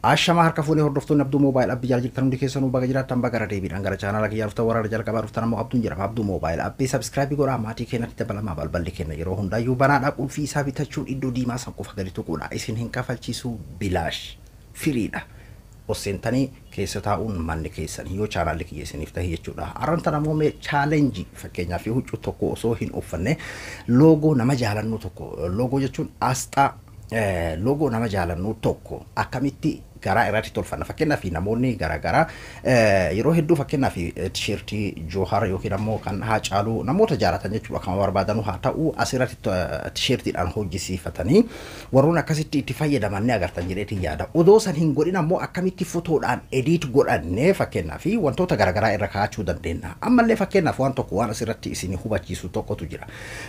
Ashama harka fuunee hordoftoonni Abduu Moobaayil Aappii jala jirtan hundi keessanuu baga jiraattan baga deebiidhaan gara chaanala kiyyaa dhuftan warra jalqabaa dhuftan ammoo Abduun jedhama. Abduu Moobaayil Aappii sabskiraaybii godhaa maatii keenyatti dabalamaa balballi kenna yeroo hundaayyuu banaadhaa qulfii isaa bitachuun iddoo diimaa san qofa gadi tuquudha. Isin hin kafalchiisuu bilaash firiidha. Osseentanii keessa taa'uun manni keessan yoo chaanalli kiyya isiniif ta'e jechuudha. Arranta namoomee chaalenjii fakkeenyaaf huccuu tokko osoo hin uffanne loogoo nama jaalannu tokko loogoo jechuun asxaa logo nama jaalannu tokko akkamitti garaa irratti tolfanna fakkeenyaaf namoonni garaa yeroo hedduu fakkeenyaaf t-shirtii Johar yookiin ammoo kan Haacaaluu namoota jaalatan jechuudha kan barbaadanu haa ta'u asirratti t-shirtiidhaan hojjisiifatanii warroon akkasitti itti fayyadaman ni agartan jedheetii yaada. Odoo san hin godhin ammoo akkamitti fotoodhaan edit godhannee fakkeenyaaf wantoota garaa irra kaa'achuu dandeenya. Ammallee fakkeenyaaf waan tokko waan asirratti isin hubachiisu tokkotu jira.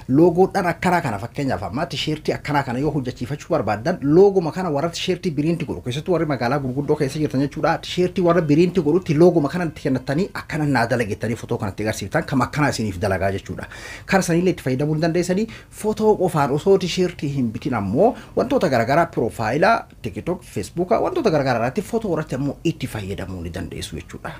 Loogoodhaan akkana kana fakkeenyaaf amma t-shirtii akkana kana yoo hojjechiifachuu barbaadan loogoma kana warra t-shirtii biriinti godhu keessattuu warri magaalaa gurguddoo keessa jirtan jechuudha. T-shirtii warra biriinti godhutti loogoma kanatti kennatanii akkana naa dalagettanii fotoo kanatti agarsiiftan kam akkana isiniif dalagaa jechuudha. Kan sanillee itti fayyadamuu dandeessanii fotoo qofaan osoo t-shirtii hin bitin ammoo wantoota garaagaraa piroofaayilaa TikTok, Facebook wantoota garaagaraa irratti fotoo irratti ammoo itti fayyadamuu ni dandeessu jechuudha.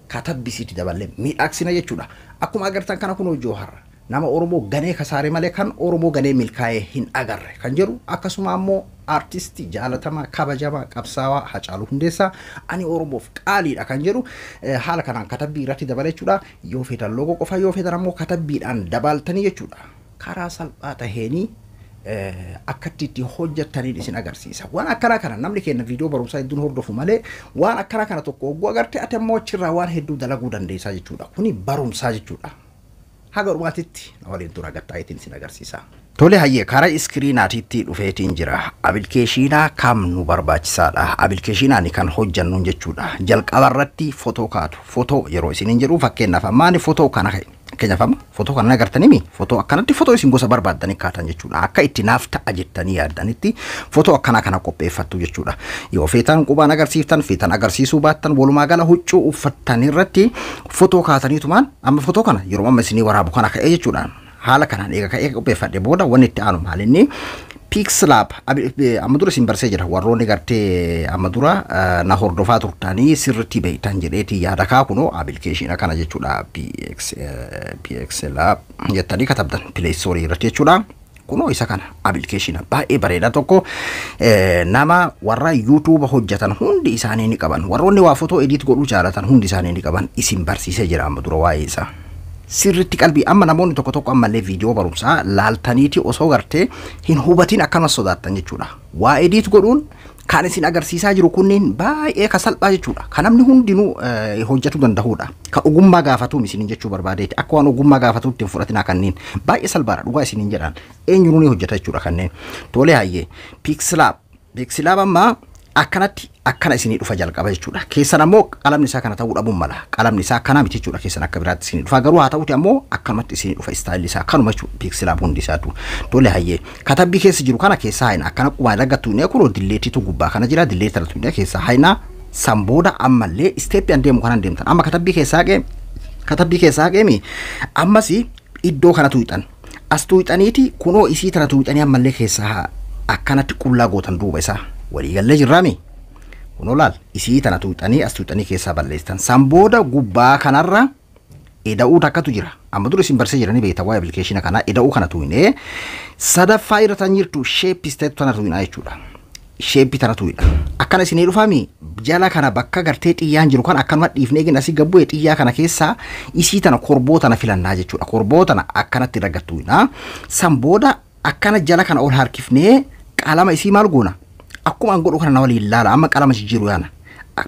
Katabbisiitti dabalee miidhagsina jechuudha. Akkuma agartan kana kunoo Johar nama Oromoo ganee kasaare malee kan Oromoo ganee milkaa'ee hin agarre kan jedhu akkasuma ammoo artisti jaalatamaa kabajamaa qabsaawaa Haacaaluu Hundeessaa ani Oromoof qaaliidha kan jedhu haala kanaan katabbii irratti dabalee jechuudha. Yoo feetan loogoo qofa yoo feetan ammoo katabbiidhaan dabaltanii jechuudha. Karaa salphaa taheenii akkatti itti hojjettaniin isin agarsiisa. Waan akkana kana namni keenya viidiyoo barumsaa hedduun hordofu malee waan akkana kana tokko ogguu agarte ati ammoo achirraa waan hedduu dalaguu dandeessaa jechuudha. Kuni barumsaa jechuudha. Haga dhumaatitti waliin tura gattaayitiin isin agarsiisa. Tole hayyee karaa iskiriinaatiitti dhufeetiin jira. Aappilikeeshinaa kam nu barbaachisaadha. Aappilikeeshinaan kan hojjannu jechuudha. Jalqaba irratti fotoo kaatu. Fotoo yeroo isin jedhu fakkeenyaaf ammaani fotoo kana keenyaaf fotoo kana agartanii fotoo akkanatti fotoo isin gosa barbaaddanii kaatan jechuudha. Akka itti naaf ta'a jettanii yaaddanitti fotoo akkana kana qopheeffattu jechuudha. Yoo feetan qubaan agarsiiftan feetan agarsiisuu baattan walumaa gala huccuu uffattan irratti fotoo kaataniitumaan amma fotoo kana yeroo amma isinii waraabu kana ka'ee jechuudha. Haala kanaan eega ka'ee qopheeffadhe booda wanni itti aanu maalinni Pixlab amma dura isin barsee jira warroonni gartee amma dura na hordofaa turtanii sirriitti beektan jedheeti yaada kaa kunoo aappilikeeshina kana jechuudha. Pixlab jettanii katabdan Play Store irratti jechuudha. Kunoo isa kana aappilikeeshina baay'ee bareedaa tokko nama warra YouTube hojjetan hundi isaanii ni qaban warroonni waa fotoo edit godhuu jaalatan hundi isaanii ni qaban isin barsiisee jira amma dura waa'ee isaa. Sirriitti qalbii amma namoonni tokko ammallee viidiyoo barumsaa laaltaniiti osoo gartee hin hubatiin akkana sodaattan jechuudha. Waa edit godhuun kan isin agarsiisaa jiru kunneen baay'ee salphaa jechuudha. Kan namni hundinuu hojjetuu danda'uudha. Kan ogummaa gaafatuun isin jechuu barbaadeeti. Akka waan ogummaa gaafatuutti hin fudhatinaa kanneen baay'ee salphaadha dhugaa isiniin jedhan eenyuun ni hojjeta jechuudha kanneen. Tole hayyee Pixlab amma akkanatti akkana isinii dhufa jalqaba jechuudha. Keessan ammoo qalamni isaa kana ta'uu dhabuun mala. Qalamni isaa kana miti jechuudha keessan akka biraatti isinii dhufa garuu haa ta'uti ammoo akkanumatti isinii dhufa istaayilli isaa kanuma jechuudha Pixlab hundi isaatu. Tole hayyee katabbii keessa jiru kana keessaa hayna akkana qubaa dagattu ne kunoo dilleetitu gubbaa kana jira dilleeti talatu ne keessaa hayna sambooda ammallee isteeppiin deemu kana deemtan amma katabbii keessaa qeemi ammas iddoo kana tuuxan as tuuxaniiti kunoo isii tana tuuxanii ammallee keessaa akkanatti qullaa gootan duuba isaa walii gallee jirraami. Kunoo laal isii tana tuuxanii as tuuxanii keessaa balleessan sambooda gubbaa kanarra eda'uu takkatu jira. Amma dura isin barsee jiranii beektaa waa'ee aappilikeeshina kanaa eda'uu kana tuuxinee sadaffaa irra tan jirtu sheeppii isteetu tana tuuxinaa jechuudha. Sheeppii tana tuuxidha. Akkana isinii dhufaami jala kana bakka gartee xiyyaan jiru kan akkanuma dhiifnee gin asii gabbu'ee xiyyaa kana keessaa isii tana korboo tana filannaa jechuudha. Korboo tana akkanatti raggattuuxinaa sambooda akkana jala kana ol harkifnee qalama isii maal goona? Akkuma an godhu kana na waliin ilaala amma qalama jijjiiru yaana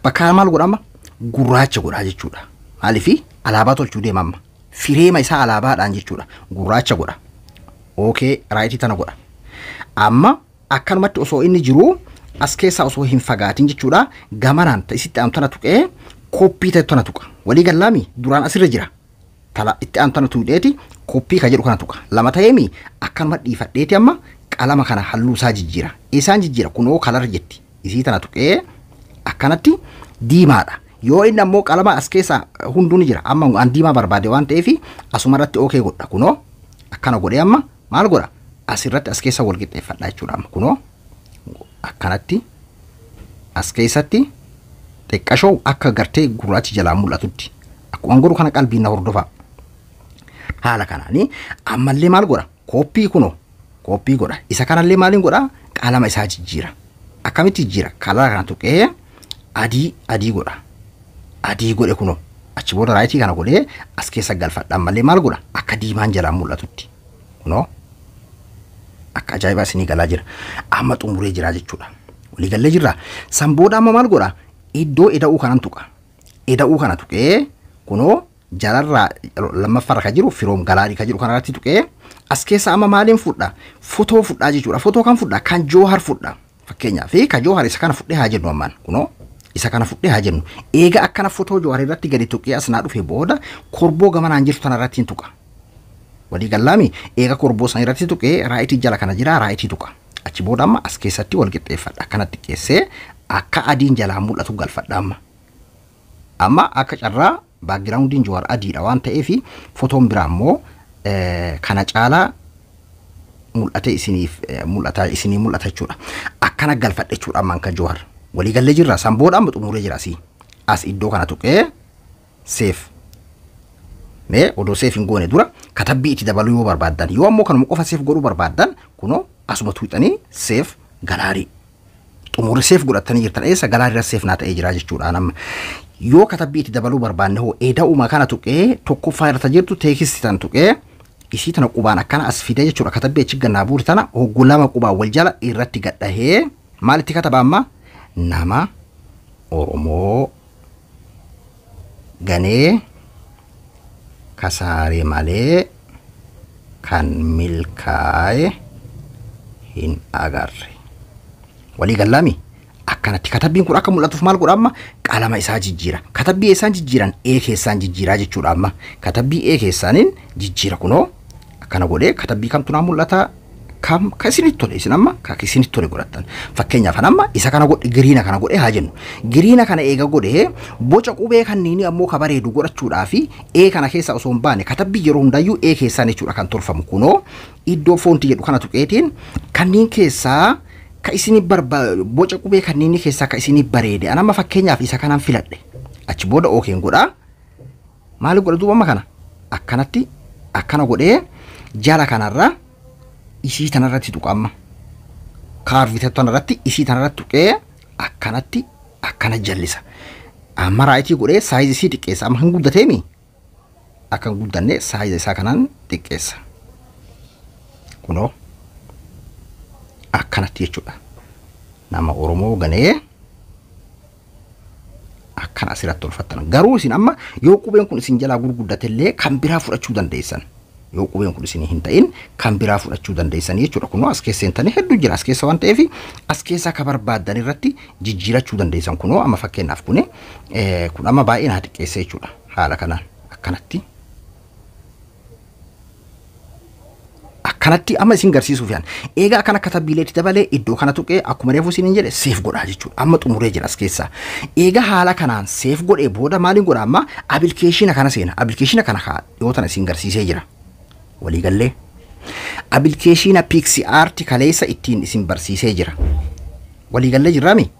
bakka maal godha amma gurraacha godha jechuudha. Maaliif alaabaa tolchuu deema amma fireema isaa alaabaadhaan jechuudha gurraacha godha. Okay raayitii tana godha amma akkanumatti osoo inni jiru as keessaa osoo hin fagaatin jechuudha gamanaan isitti aantana tuqee koppii ta'e tana tuqa walii gallaami duraan asirra jira tala itti aantana tuqeeti koppii ka jedhu kana tuqa lama ta'eemi akkanuma dhiifadheeti amma qalama kana halluu isaa jijjiira. Isaan jijjiira kunoo kalar jetti. Isii tana tuqee akkanatti diimaadha. Yoo inni ammoo qalama as keessa hunduun jira. Amma an diimaa barbaade waan ta'eef asuma irratti okay godha. Kunoo akkana godhee amma maal godha? Asirratti as keessa wal qixxeeffadha jechuudha. Amma kunoo akkanatti as keessatti xiqqashoo akka gartee gurraachi jalaa mul'atutti akkuma godhu kana qalbiin na hordofa haala kanaani ammallee maal godha koppii godha isa kanallee maaliin godha qalama isaa jijjiira akkamitti jijjiira kala kana tuqee adii godhe kuno achi booda raayitii kana godhee as keessa galfadha ammallee maal godha akka diimaan jalaa mul'atutti kuno akka ajaa'iba isinii galaa jira amma xumuree jira jechuudha walii gallee jirra san booda amma maal godha iddoo eda'uu kanan tuqa eda'uu kana tuqee kuno jalarraa lammaffarra ka jiru firoom galaarii ka jiru kanarratti tuqee as keessa amma maaliin fudha fotoo fudhaa jechuudha fotoo kan fudha kan Joohar fudha fakkeenyaaf ka Joohar isa kana fudhee haa jennu ammaan kuno isa kana fudhee haa jennu eega akkana fotoo Joohar irratti gadi tuqee as naa dhufee booda korboo gamanaan jirtu tanarratti hin tuqa walii gallaami eega korboo san irratti tuqee raayitii jala kana jira raayitii tuqa achi booda amma as keessatti wal qixxeeffadha akkanatti qeessee akka adiin jalaa mul'atu galfadha amma akka carraa backgroundin Joohar adiidha waan ta'eef fotoon biraa immoo kana caalaa mul'ate isinii mul'ata jechuudha akkana galfadhe jechuudha ammaan kan Joohar walii gallee jirra san booda amma xumuree jira as iddoo kana tuqee save mee odoo save hin goone dura katabbii itti dabaluu yoo barbaaddan yoo ammoo kanuma qofa save godhuu barbaaddan kuno asuma tuuxanii save galaarii xumuree save godhatanii jirtan eessa galaarii save naa ta'ee jira jechuudha amma yoo katabbii itti dabaluu barbaanne hoo eda'uma kana tuqee tokkoffaa irra jirtu teekistii tan tuqee isii tana qubaan akkana as fidee jechuudha katabbii achi gannaa buuri tana hogguu lama qubaa wal jala irratti gadhahee maalitti kataba amma nama Oromoo ganee kasaaree malee kan milkaa'e hin agarre walii gallaami akkanatti katabbiin kun akka mul'atuuf maal godha amma qalama isaa jijjiira katabbii isaan jijjiiran keessaan jijjiiraa jechuudha amma katabbii keessaaniin jijjiira kunoo akkana godhee katabbii kamtu naa mul'ata kam kasinitti tole isin amma ka kisinitti tole godhattan fakkeenyaaf amma isa kana godhe giriina kana godhe haa jennu giriina kana eega godhe boca qubee kanniini ammoo ka bareedu godhachuudhaaf kana keessa osoo hin baane katabbii yeroo hundayyuu keessaan jechuudha kan tolfamu kunoo iddoo foontii jedhu kana tuqeetiin kanniin keessaa ka isini boca qubee kanniini keessaa ka isini bareede anama fakkeenyaaf isa kanaan filadhe achi booda ookeen godha maali godha duuba amma kana akkanatti akkana godhee jala kanarra isii tanarratti tuqamma kaarvite tanarratti isii tanarratti tuqee akkanatti akkana jallisa amma raayitii godhee saayizi isii xiqqeessa amma hin guddateemi akka hin guddanne saayiza isaa kanaan xiqqeessa kunoo akkanatti jechuudha nama Oromoo ganee akkana asirratti tolfattan garuu isin amma yoo qubeen kun isin jalaa gurguddatellee kan biraa fudhachuu dandeessan yoo qubeen kun isin hin ta'in kan biraa fudhachuu dandeessan jechuudha kunoo as keessa seentanii hedduu jira as keessa waan ta'eef as keessa akka barbaadan irratti jijjiirachuu dandeessan kunoo amma fakkeenyaaf kun amma baay'ee naa xiqqeessa jechuudha haala kanaan akkanatti akkanatti amma isin garsiisuuf yaan eega akkana katabbiileetti dabalee iddoo kana tuqee akkuma reefu isin jedhe seef godhaa jechuudha amma xumuree jira as keessa eega haala kanaan seef godhee booda maaliin godha amma abilikeeshina kana seena abilikeeshina kana yoo tana isin garsiisee jira walii gallee abilikeeshina PixArt kaleessa ittiin isin barsiisee jira walii gallee jirraami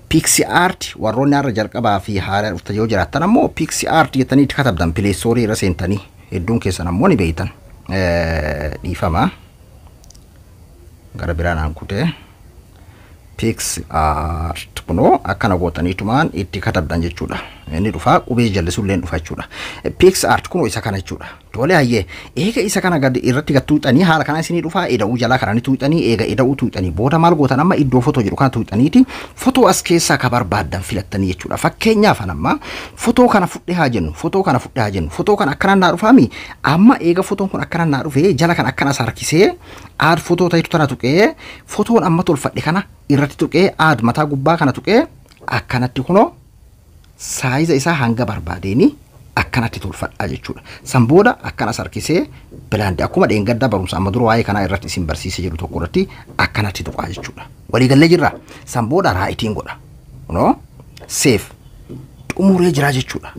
PixArt warroonni har'a jalqabaa fi haala dhufta yoo jiraattan ammoo PixArt jettanii itti katabdan Play Store irra seentanii hedduun keessan ammoo ni beeytan dhiifama gara biraan hankutee PixArt kunoo akkana gootaniitumaan itti katabdan jechuudha inni dhufaa qubee jallisuulleen dhufa jechuudha PixArt kunoo isa kana jechuudha tole hayyee eega isa kana gad irratti gattuuxanii haala kana isinii dhufaa eda'uu jalaa kanani tuuxanii eega eda'uu tuuxanii booda maal gootan amma iddoo fotoo jedhu kana tuuxaniiti fotoo as keessaa ka barbaaddan filattanii jechuudha fakkeenyaaf amma fotoo kana fudhee haa jennu fotoo kana akkanaan naa dhufaami amma eega fotoon kun akkanaan naa dhufee jala kan akkana sarkisee aad fotoo ta'itu tana tuqee fotoon amma tolfadhe kana irratti tuqee aad mataa gubbaa kana tuqee akkanatti kunoo saayiza isaa hanga barbaadeeni akkanatti tolfadhaa jechuudha san booda akkana sarkisee bilaandi akkuma dheengaddaa barumsa amma dura waa'ee kanaa irratti isin barsiisee jiru tokko irratti akkanatti tuqaa jechuudha walii gallee jirra san booda raayitiin godha kunoo seef xumuree jira jechuudha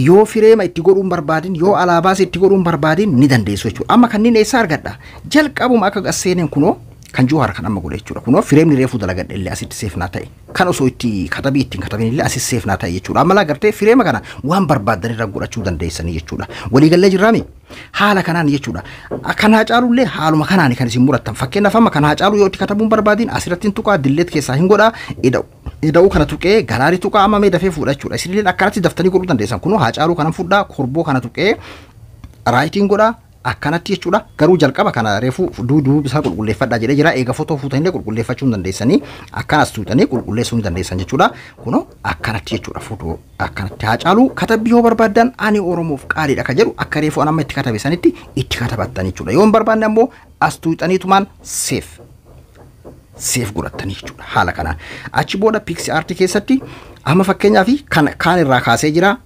yoo fireema itti godhuun barbaadin yoo alaabaas itti godhuun barbaadin ni dandeessu jechuudha amma kanneen eessaa argadha jalqabuma akka gasseeneen kunoo kan Johar kan amma godhe jechuudha. Kunoo fireemni reefuu dalagadhe illee asitti seefnaa ta'e. Kan osoo itti katabii ittiin katabin illee asitti seefnaa ta'e jechuudha. Amma lagartee fireema kana waan barbaadan irra godhachuu dandeessanii jechuudha. Waliigallee jirraami. Haala kanaan jechuudha. Kan Haacaalullee haaluma kanaan kan isin murattan. Fakkeenyaaf amma kan Haacaaluu yoo itti katabuun barbaadin asirratti tuqaa dilleet keessaa hin godhaa ida'uu kana tuqee galaarii tuqaa amma mee dafee fuudha jechuudha. Isinillee akkanatti daftanii godhuu dandeessan. Kunoo Haacaaluu kana fudhaa korboo kana tuqee raayitiin godhaa akkanatti jechuudha. Garuu jalqaba kana reefuu duuduu bisaa qulqulleeffadhaa jedhee jira. Eega footoo fuutanii qulqulleeffachuu dandeessanii akkanas tuutanii qulqulleessuu dandeessan jechuudha. Kunoo akkanatti jechuudha. Footoo akkanatti Haacaaluu katabbii yoo barbaadan ani Oromoof qaaliidha ka jedhu akka reefuu anamma itti katabe sanitti itti katabattan jechuudha. Yoo hin barbaanne ammoo as tuutaniitumaan seef godhattanii jechuudha. Haala kanaan achi booda PixArt keessatti amma fakkeenyaaf kan irraa kaasee jira.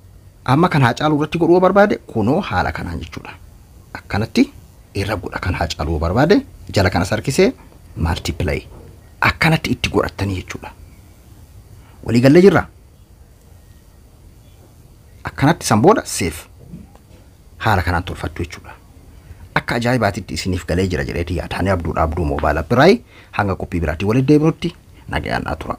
Amma kan Haacaaluu irratti godhuu barbaade kunoo haala kanaan jechuudha. Akkanatti irra godha kan Haacaaluu barbaade jala kana sarkisee multiply akkanatti itti godhattanii jechuudha. Waliigallee jirra. Akkanatti san booda seef haala kanaan tolfattu jechuudha. Akka ajaa'ibaatitti isiniif galee jira jedheeti yaadaan Abduu Mobile App biraa hanga qophii biraatti walitti deebinutti nagayaan tura.